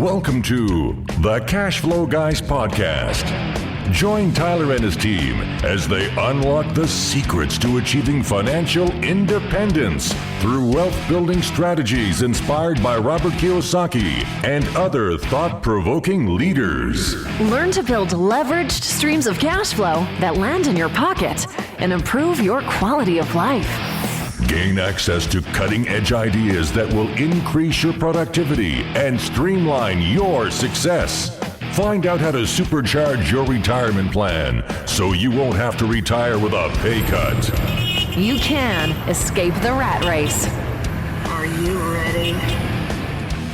Welcome to the Cash Flow Guys podcast. Join Tyler and his team as they unlock the secrets to achieving financial independence through wealth-building strategies inspired by Robert Kiyosaki and other thought-provoking leaders. Learn to build leveraged streams of cash flow that land in your pocket and improve your quality of life. Gain access to cutting-edge ideas that will increase your productivity and streamline your success. Find out how to supercharge your retirement plan so you won't have to retire with a pay cut. You can escape the rat race. Are you ready?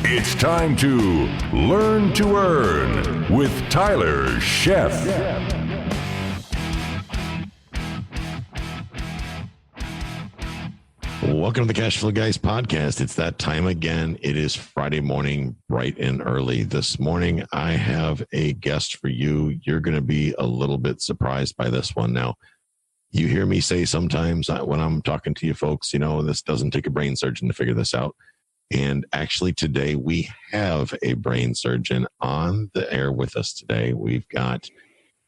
It's time to Learn to Earn with Tyler Sheff. Welcome to the Cash Flow Guys podcast. It's that time again. It is Friday morning, bright and early. This morning, I have a guest for you. You're going to be a little bit surprised by this one. Now, you hear me say sometimes when I'm talking to you folks, you know, this doesn't take a brain surgeon to figure this out. And actually today we have a brain surgeon on the air with us today. We've got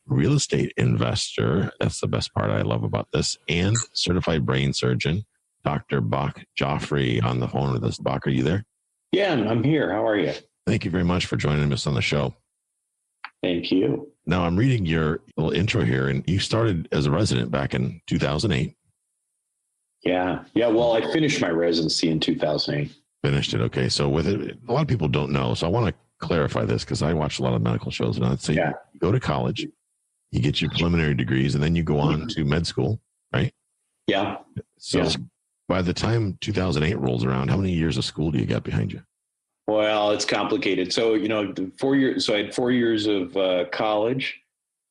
real estate investor. That's the best part I love about this, and certified brain surgeon, Dr. Bach Joffrey, on the phone with us. Bach, are you there? Yeah, I'm here. How are you? Thank you very much for joining us on the show. Thank you. Now, I'm reading your little intro here, and you started as a resident back in 2008. Yeah. Well, I finished my residency in 2008. Finished it. Okay. So with it, a lot of people don't know. So I want to clarify this because I watch a lot of medical shows. And I'd say you go to college, you get your preliminary degrees, and then you go on to med school, right? Yeah. So by the time 2008 rolls around, how many years of school do you got behind you? Well, it's complicated. So, you know, 4 years. So I had 4 years of college,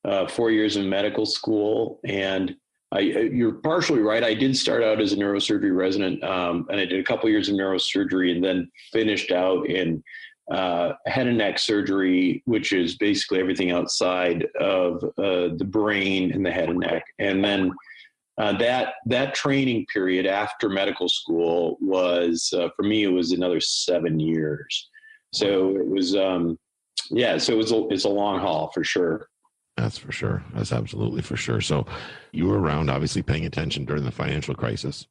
4 years in medical school, and you're partially right. I did start out as a neurosurgery resident, and I did a couple years of neurosurgery, and then finished out in head and neck surgery, which is basically everything outside of the brain and the head and neck, and then. That training period after medical school was, for me, it was another 7 years. So it was, it's a long haul for sure. That's for sure. That's absolutely for sure. So you were around, obviously paying attention during the financial crisis.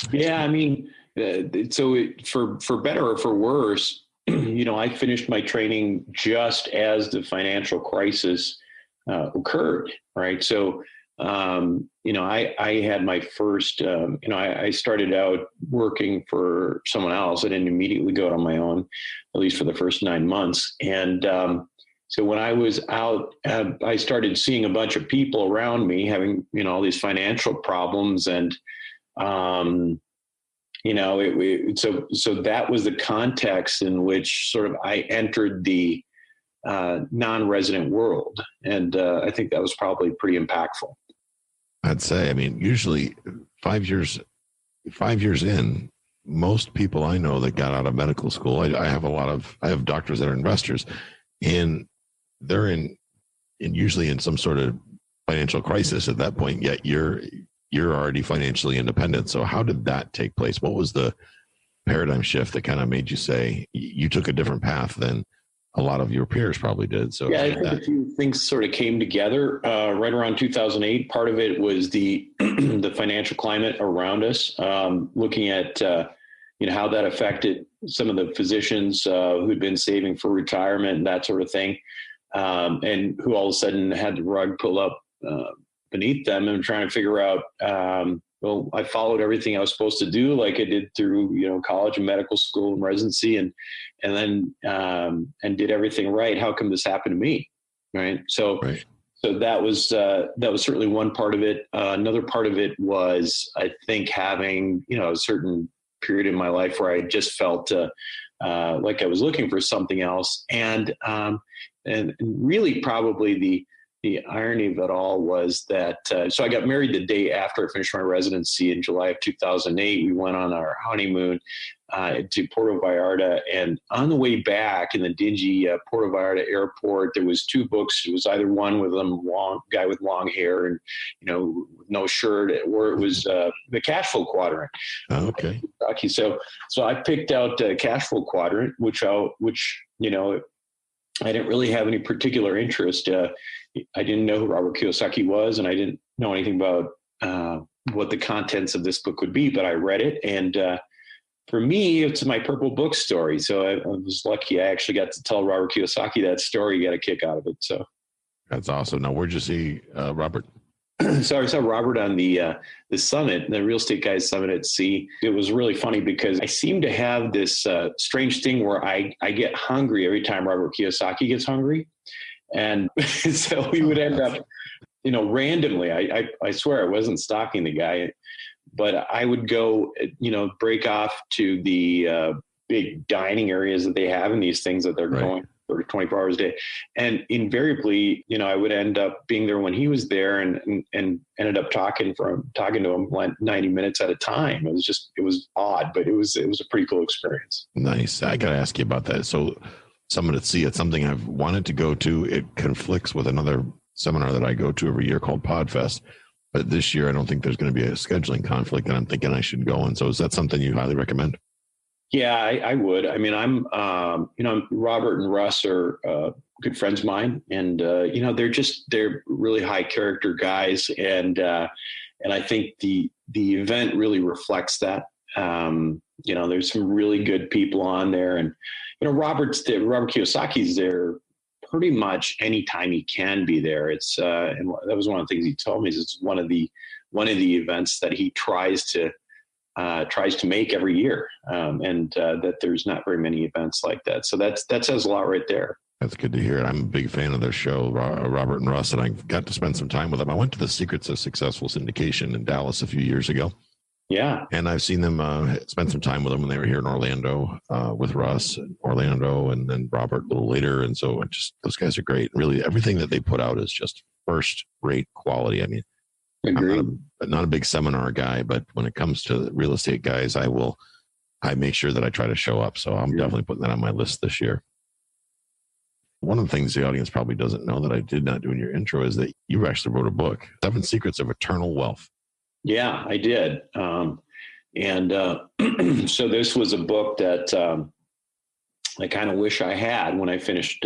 Yeah. I mean, for better or for worse, you know, I finished my training just as the financial crisis occurred. Right. So, you know, I had my first, I started out working for someone else. I didn't immediately go out on my own, at least for the first 9 months. And so when I was out, I started seeing a bunch of people around me having, you know, all these financial problems. And, you know, so that was the context in which sort of I entered the non-resident world. And I think that was probably pretty impactful. I'd say, I mean, usually 5 years in, most people I know that got out of medical school, I have doctors that are investors, and they're usually in some sort of financial crisis at that point, yet you're already financially independent. So how did that take place? What was the paradigm shift that kind of made you say you took a different path than a lot of your peers probably did? So yeah, I think a few things sort of came together right around 2008. Part of it was the the financial climate around us, looking at you know, how that affected some of the physicians who'd been saving for retirement and that sort of thing, and who all of a sudden had the rug pulled up beneath them, and trying to figure out. Well, I followed everything I was supposed to do, like I did through, you know, college and medical school and residency, and then did everything right. How come this happened to me? Right. So that was certainly one part of it. Another part of it was, I think, having, you know, a certain period in my life where I just felt like I was looking for something else, and really probably the irony of it all was that, so I got married the day after I finished my residency in July of 2008. We went on our honeymoon to Puerto Vallarta, and on the way back in the dingy Puerto Vallarta airport, there was two books. It was either one with a guy with long hair and, no shirt, or it was the Cash Flow Quadrant. Okay. So I picked out Cash Flow Quadrant, which I didn't really have any particular interest. I didn't know who Robert Kiyosaki was, and I didn't know anything about what the contents of this book would be, but I read it. And for me, it's my purple book story. So I was lucky I actually got to tell Robert Kiyosaki that story, got a kick out of it. So that's awesome. Now, where'd you see Robert? So I saw Robert on the summit, the Real Estate Guys Summit at Sea. It was really funny because I seem to have this strange thing where I get hungry every time Robert Kiyosaki gets hungry. And so we would end up, randomly, I swear I wasn't stalking the guy, but I would go, break off to the big dining areas that they have in these things that they're going 24 hours a day. And invariably, I would end up being there when he was there and ended up talking to him like 90 minutes at a time. It was odd, but it was a pretty cool experience. Nice. I got to ask you about that. So Summit at Sea, it's something I've wanted to go to. It conflicts with another seminar that I go to every year called PodFest. But this year, I don't think there's going to be a scheduling conflict, and I'm thinking I should go. And so is that something you highly recommend? Yeah, I would. I mean, Robert and Russ are good friends of mine, and they're really high character guys, and I think the event really reflects that. There's some really good people on there, and Robert Kiyosaki's there pretty much anytime he can be there. It's and that was one of the things he told me is it's one of the events that he tries to make every year, and that there's not very many events like that. So that says a lot right there. That's good to hear. I'm a big fan of their show, Robert and Russ, and I got to spend some time with them. I went to the Secrets of Successful Syndication in Dallas a few years ago. Yeah. And I've seen them spend some time with them when they were here in Orlando with Russ, Orlando, and then Robert a little later. And so those guys are great. Really, everything that they put out is just first-rate quality. I mean, I'm not a big seminar guy, but when it comes to real estate guys, I make sure that I try to show up. So I'm definitely putting that on my list this year. One of the things the audience probably doesn't know that I did not do in your intro is that you actually wrote a book, 7 Secrets of Eternal Wealth. Yeah, I did. So this was a book that I kind of wish I had when I finished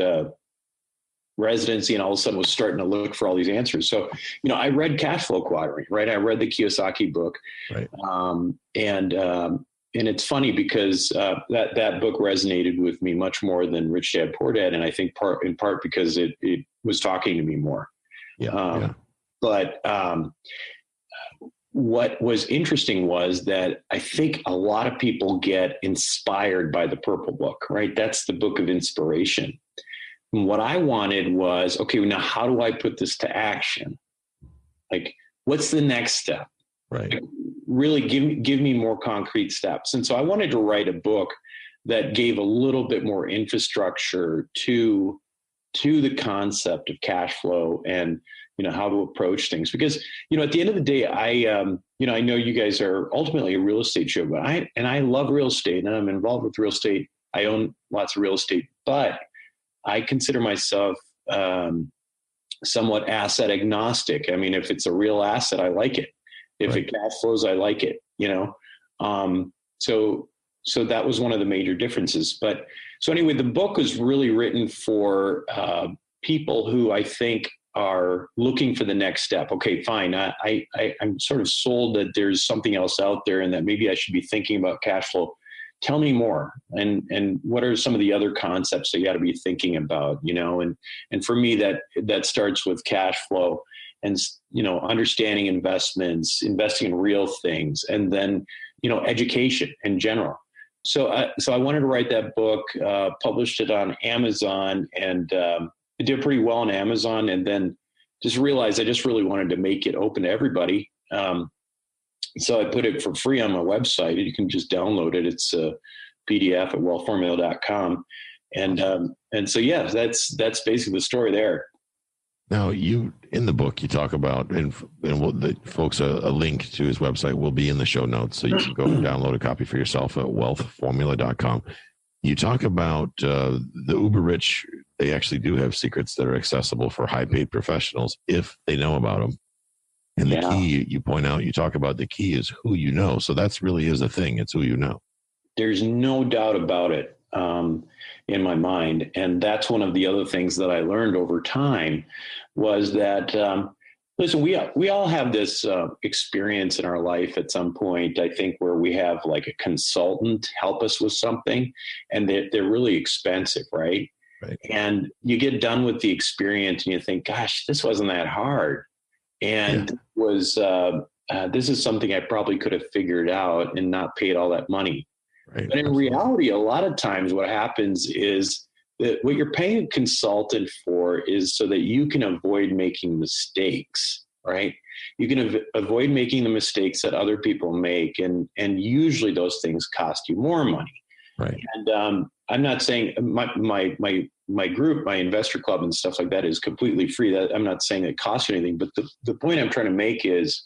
residency and all of a sudden was starting to look for all these answers. So, I read Cash Flow Quadrant, right? I read the Kiyosaki book. Right. And it's funny because that book resonated with me much more than Rich Dad Poor Dad. And I think in part because it was talking to me more. But what was interesting was that I think a lot of people get inspired by the Purple Book, right? That's the book of inspiration. And what I wanted was, okay, now how do I put this to action? Like, what's the next step? Right. Like, really give me more concrete steps. And so I wanted to write a book that gave a little bit more infrastructure to the concept of cash flow and, how to approach things. Because, at the end of the day, I know you guys are ultimately a real estate show, but I love real estate and I'm involved with real estate. I own lots of real estate, but I consider myself somewhat asset agnostic. I mean, if it's a real asset, I like it. If it cash flows, I like it, So that was one of the major differences. But so anyway, the book was really written for people who I think are looking for the next step. Okay, fine. I'm sort of sold that there's something else out there and that maybe I should be thinking about cash flow. Tell me more. And what are some of the other concepts that you got to be thinking about, and for me, that starts with cash flow and, understanding investments, investing in real things, and then, education in general. So I wanted to write that book, published it on Amazon, and it did pretty well on Amazon, and then just realized I just really wanted to make it open to everybody. So I put it for free on my website. You can just download it. It's a PDF at wealthformula.com. And so, yeah, that's basically the story there. Now, you in the book, you talk about, and the folks, a link to his website will be in the show notes, so you can go download a copy for yourself at wealthformula.com. You talk about the uber rich. They actually do have secrets that are accessible for high paid professionals if they know about them. And the key you point out, you talk about the key is who you know. So that's really is a thing. It's who you know. There's no doubt about it in my mind. And that's one of the other things that I learned over time was that, listen, we all have this experience in our life at some point, I think, where we have like a consultant help us with something, and they're really expensive, right? Right. And you get done with the experience and you think, gosh, this wasn't that hard. And this is something I probably could have figured out and not paid all that money. Right. But in reality, a lot of times what happens is that what you're paying a consultant for is so that you can avoid making mistakes, right? You can avoid making the mistakes that other people make. And usually those things cost you more money. Right. And I'm not saying my group, my investor club and stuff like that is completely free. That I'm not saying it costs you anything, but the point I'm trying to make is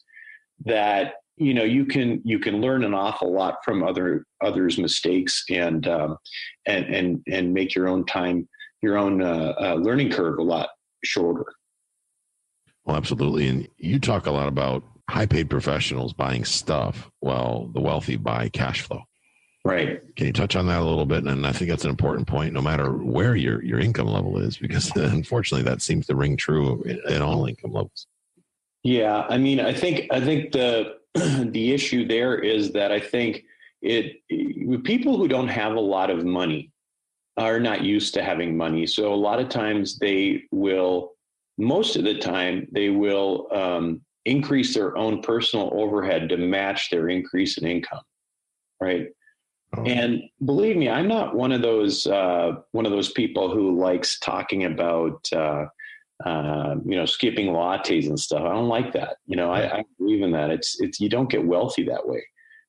that, you know, you can learn an awful lot from others' mistakes and make your own learning curve a lot shorter. Well, absolutely. And you talk a lot about high paid professionals buying stuff while the wealthy buy cash flow. Right. Can you touch on that a little bit? And I think that's an important point, no matter where your income level is, because unfortunately that seems to ring true in all income levels. Yeah. I mean, I think the issue there is that I think people who don't have a lot of money are not used to having money. So a lot of times most of the time they will increase their own personal overhead to match their increase in income. Right. Oh. And believe me, I'm not one of those people who likes talking about, skipping lattes and stuff. I don't like that. I believe in that. It's, you don't get wealthy that way.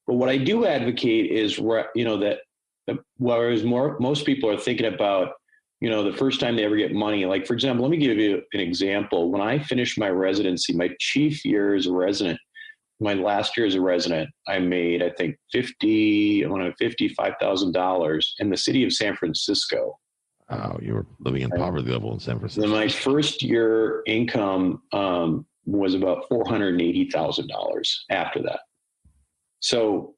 But what I do advocate is, that whereas most people are thinking about, the first time they ever get money, like, for example, let me give you an example. When I finished my residency, my chief year as a resident, my last year as a resident, I made, I think, $55,000 in the city of San Francisco. Wow, you were living in poverty level in San Francisco. Then my first year income was about $480,000 after that. So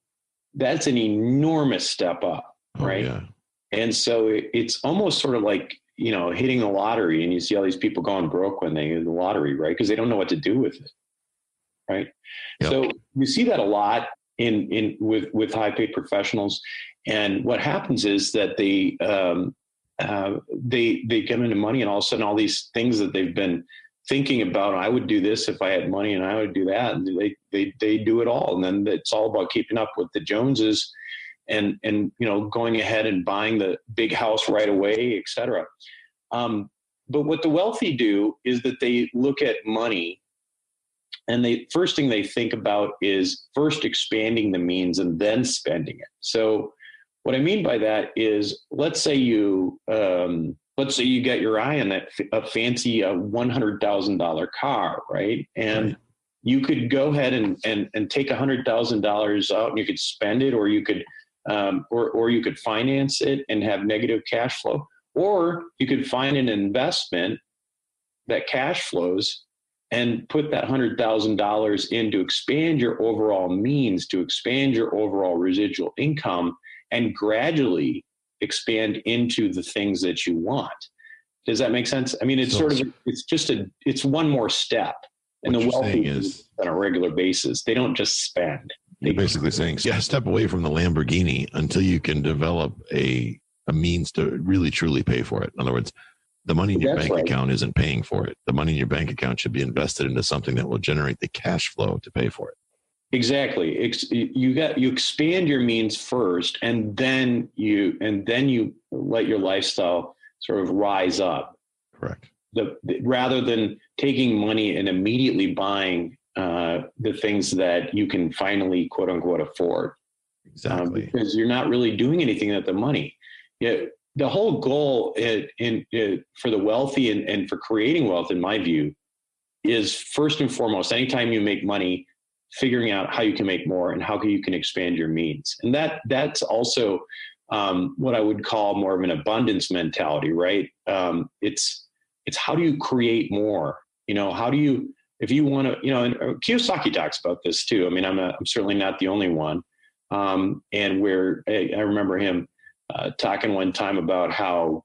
that's an enormous step up, right? Yeah. And so it's almost sort of like, hitting the lottery, and you see all these people going broke when they hit the lottery, right? Because they don't know what to do with it, right? Yep. So you see that a lot with high paid professionals, and what happens is that they get into money, and all of a sudden all these things that they've been thinking about, I would do this if I had money, and I would do that, and they do it all, and then it's all about keeping up with the Joneses and going ahead and buying the big house right away, et cetera. But what the wealthy do is that they look at money, and first thing they think about is first expanding the means and then spending it. So what I mean by that is, let's say you get your eye on a fancy $100,000 car, right? And right. You could go ahead and take $100,000 out, and you could spend it, or you could finance it and have negative cash flow, or you could find an investment that cash flows and put that $100,000 in to expand your overall means, to expand your overall residual income, and gradually expand into the things that you want. Does that make sense? I mean, it's it's one more step. And the wealthy is on a regular basis. They don't just spend. You're basically saying, step away from the Lamborghini until you can develop a means to really truly pay for it. In other words, the money in your bank account isn't paying for it. The money in your bank account should be invested into something that will generate the cash flow to pay for it. Exactly. You expand your means first, and then you let your lifestyle sort of rise up. Correct. Rather than taking money and immediately buying the things that you can finally, quote unquote, afford. Exactly. Because you're not really doing anything with the money. the whole goal for the wealthy and for creating wealth, in my view, is first and foremost, anytime you make money, figuring out how you can make more and how you can expand your means. And that's also what I would call more of an abundance mentality, right? It's how do you create more? How do you, if you want to, and Kiyosaki talks about this too. I mean, I'm certainly not the only one. And where I remember him talking one time about how,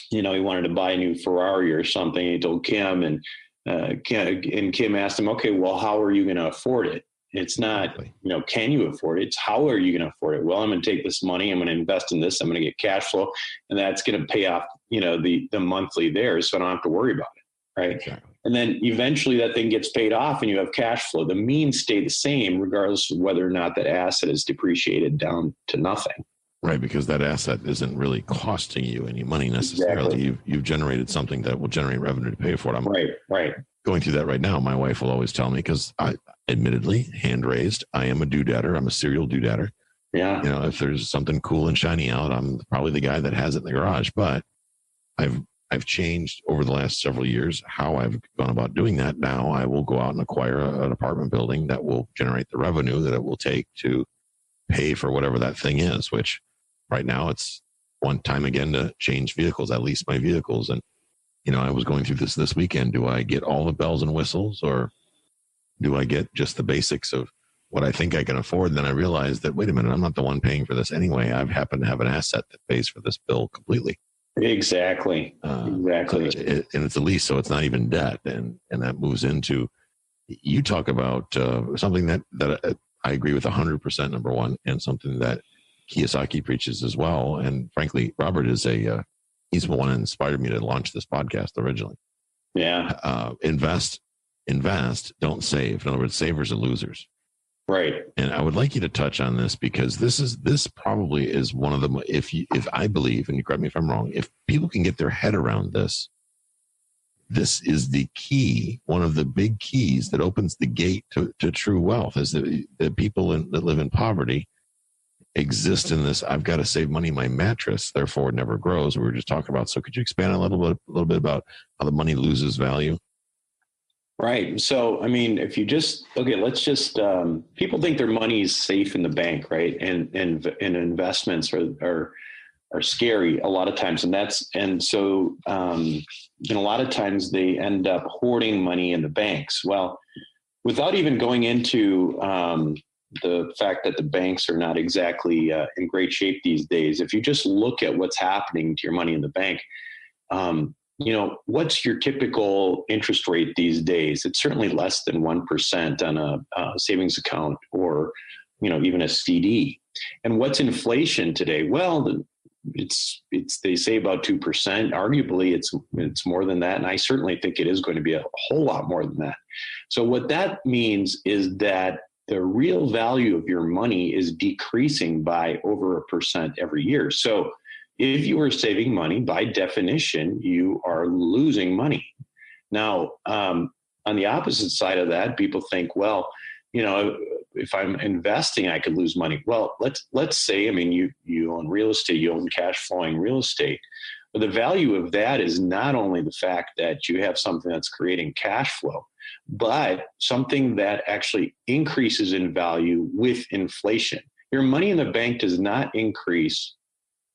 he wanted to buy a new Ferrari or something. He told Kim, and Kim asked him, okay, well, how are you going to afford it? It's not, can you afford it? It's how are you going to afford it? Well, I'm going to take this money. I'm going to invest in this. I'm going to get cash flow, and that's going to pay off, the monthly there. So I don't have to worry about it. Right. Exactly. And then eventually that thing gets paid off and you have cash flow. The means stay the same regardless of whether or not that asset is depreciated down to nothing. Right, because that asset isn't really costing you any money necessarily. Exactly. You've generated something that will generate revenue to pay for it. I'm right. Going through that right now. My wife will always tell me, because I, admittedly, hand raised, I am a doodatter. I'm a serial doodatter. Yeah. If there's something cool and shiny out, I'm probably the guy that has it in the garage. But I've changed over the last several years how I've gone about doing that. Now I will go out and acquire an apartment building that will generate the revenue that it will take to pay for whatever that thing is, which right now it's one time again to change vehicles. I lease my vehicles. And, I was going through this weekend. Do I get all the bells and whistles, or do I get just the basics of what I think I can afford? Then I realized that, wait a minute, I'm not the one paying for this anyway. I happen to have an asset that pays for this bill completely. Exactly. Exactly. And it's a lease, so it's not even debt. And that moves into, you talk about something that I agree with 100%, number one, and something that Kiyosaki preaches as well. And frankly, Robert is he's the one that inspired me to launch this podcast originally. Yeah. Invest, don't save. In other words, savers are losers. Right. And I would like you to touch on this, because this probably is one of the, if I believe, and you correct me if I'm wrong, if people can get their head around this is the key, one of the big keys that opens the gate to true wealth, is that people that live in poverty exist in this, I've got to save money in my mattress, therefore it never grows. We were just talking about. So could you expand a little bit about how the money loses value? Right. So, I mean, if you let's just, people think their money is safe in the bank, right? And investments are scary a lot of times. And so a lot of times they end up hoarding money in the banks. Well, without even going into the fact that the banks are not exactly in great shape these days, if you just look at what's happening to your money in the bank, what's your typical interest rate these days? It's certainly less than 1% on a savings account, or, even a CD. And what's inflation today? Well, they say about 2%. Arguably, it's more than that. And I certainly think it is going to be a whole lot more than that. So what that means is that the real value of your money is decreasing by over 1% every year. So if you are saving money, by definition, you are losing money. Now, on the opposite side of that, people think, well, if I'm investing, I could lose money. Well, let's say, I mean, you own real estate, you own cash flowing real estate. But the value of that is not only the fact that you have something that's creating cash flow, but something that actually increases in value with inflation. Your money in the bank does not increase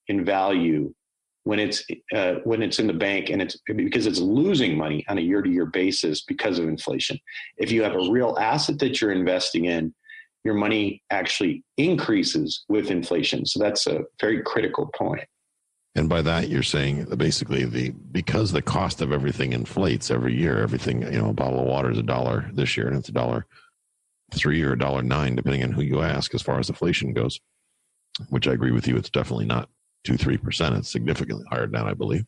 in value when it's in the bank, and it's because it's losing money on a year-to-year basis because of inflation. If you have a real asset that you're investing in, your money actually increases with inflation. So that's a very critical point. And by that, you're saying basically because the cost of everything inflates every year. Everything, a bottle of water is $1 this year, and it's $1.03 or $1.09, depending on who you ask, as far as inflation goes. Which I agree with you, it's definitely not 2-3%. It's significantly higher than that, I believe.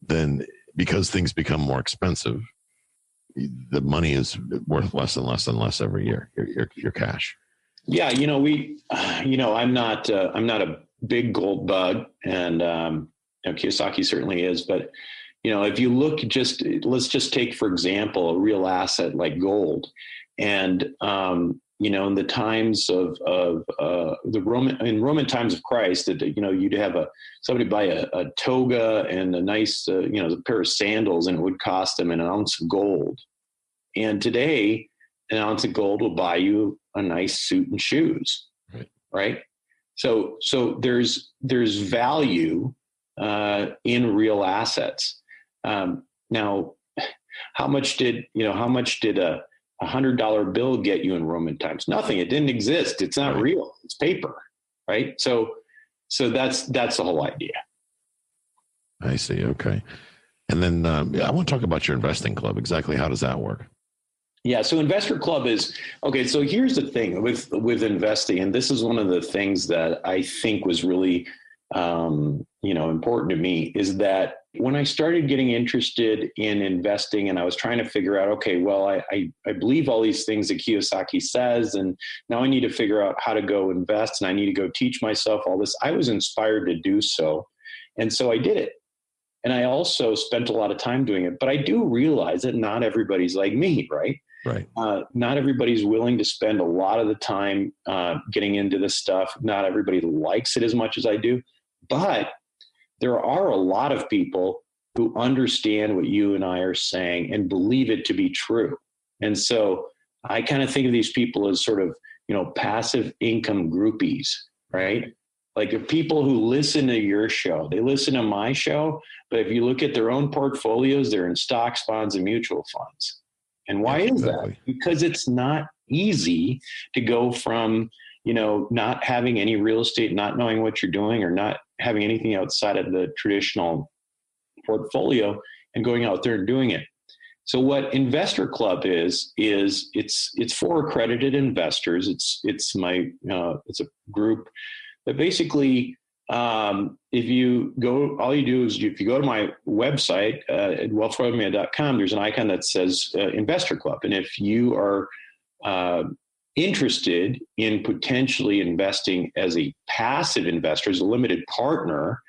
Then, because things become more expensive, the money is worth less and less and less every year. Your cash. Yeah, I'm not a big gold bug, and Kiyosaki certainly is. But if you look, let's just take for example a real asset like gold, and in the times of Roman times of Christ, that you'd have somebody buy a toga and a nice a pair of sandals, and it would cost them an ounce of gold. And today, an ounce of gold will buy you a nice suit and shoes, right? So there's value in real assets. Now, how much did a $100 bill get you in Roman times? Nothing. It didn't exist. It's not real. It's paper, right? So that's the whole idea. I see. Okay. And then I want to talk about your investing club. Exactly how does that work? Yeah. So Investor Club is okay. So here's the thing with investing, and this is one of the things that I think was really important to me, is that when I started getting interested in investing and I was trying to figure out, okay, well, I believe all these things that Kiyosaki says, and now I need to figure out how to go invest, and I need to go teach myself all this. I was inspired to do so. And so I did it. And I also spent a lot of time doing it, but I do realize that not everybody's like me, right? Right. Not everybody's willing to spend a lot of the time getting into this stuff. Not everybody likes it as much as I do, but there are a lot of people who understand what you and I are saying and believe it to be true. And so I kind of think of these people as sort of, passive income groupies, right? Like the people who listen to your show, they listen to my show, but if you look at their own portfolios, they're in stocks, bonds, and mutual funds. And why is that? Because it's not easy to go from, not having any real estate, not knowing what you're doing, or not having anything outside of the traditional portfolio, and going out there and doing it. So what Investor Club is it's for accredited investors. It's a group that basically, if you go to my website at wealthformia.com, there's an icon that says Investor Club. And if you are interested in potentially investing as a passive investor, as a limited partner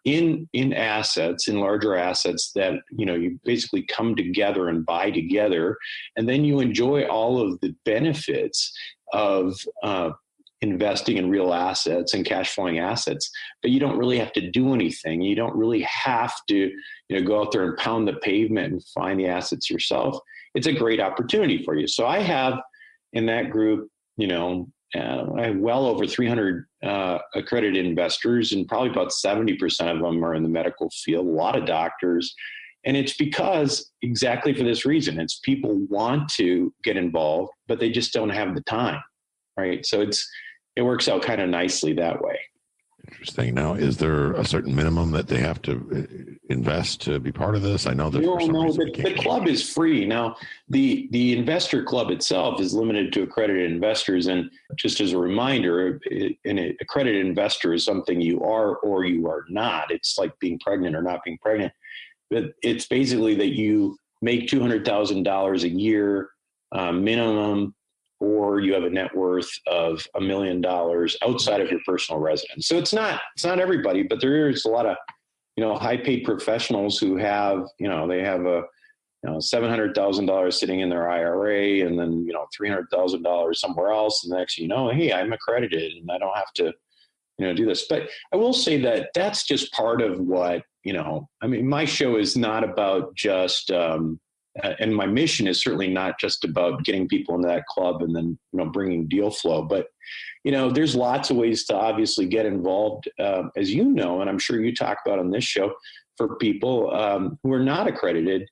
in assets, in larger assets that, you basically come together and buy together, and then you enjoy all of the benefits of investing in real assets and cash flowing assets, but you don't really have to do anything. You don't really have to, go out there and pound the pavement and find the assets yourself. It's a great opportunity for you. So I have in that group, I have well over 300 accredited investors, and probably about 70% of them are in the medical field, a lot of doctors. And it's because exactly for this reason, it's people want to get involved, but they just don't have the time. Right. So it works out kind of nicely that way. Interesting. Now, is there a certain minimum that they have to invest to be part of this? I know that the club is free. Now, the Investor Club itself is limited to accredited investors. And just as a reminder, an accredited investor is something you are or you are not. It's like being pregnant or not being pregnant. But it's basically that you make $200,000 a year minimum, or you have a net worth of $1 million outside of your personal residence. So it's not everybody, but there is a lot of, high paid professionals who have, they have a, $700,000 sitting in their IRA, and then, $300,000 somewhere else. And the next, hey, I'm accredited and I don't have to, do this. But I will say that that's just part of what, my show is not about just, and my mission is certainly not just about getting people into that club and then, bringing deal flow. But, there's lots of ways to obviously get involved, as and I'm sure you talk about on this show, for people who are not accredited.